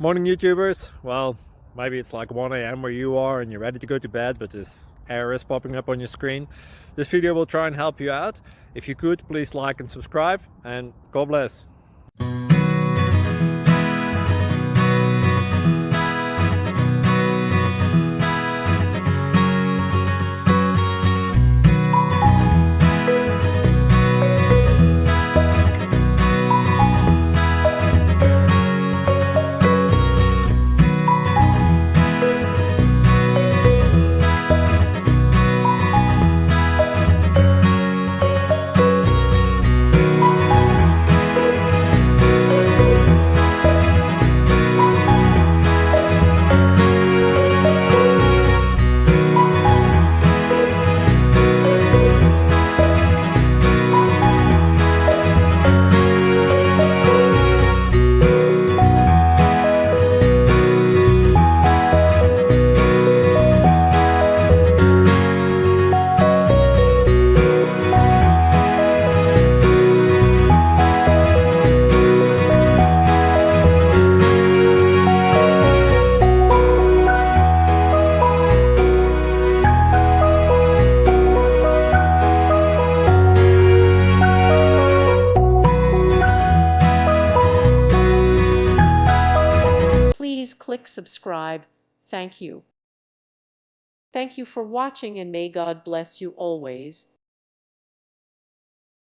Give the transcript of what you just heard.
Morning YouTubers. Well, maybe it's like 1 a.m. where you are and you're ready to go to bed, but this error is popping up on your screen. This video will try and help you out. If you could, please like and subscribe, and God bless. Please click subscribe. Thank you. Thank you for watching, and may God bless you always.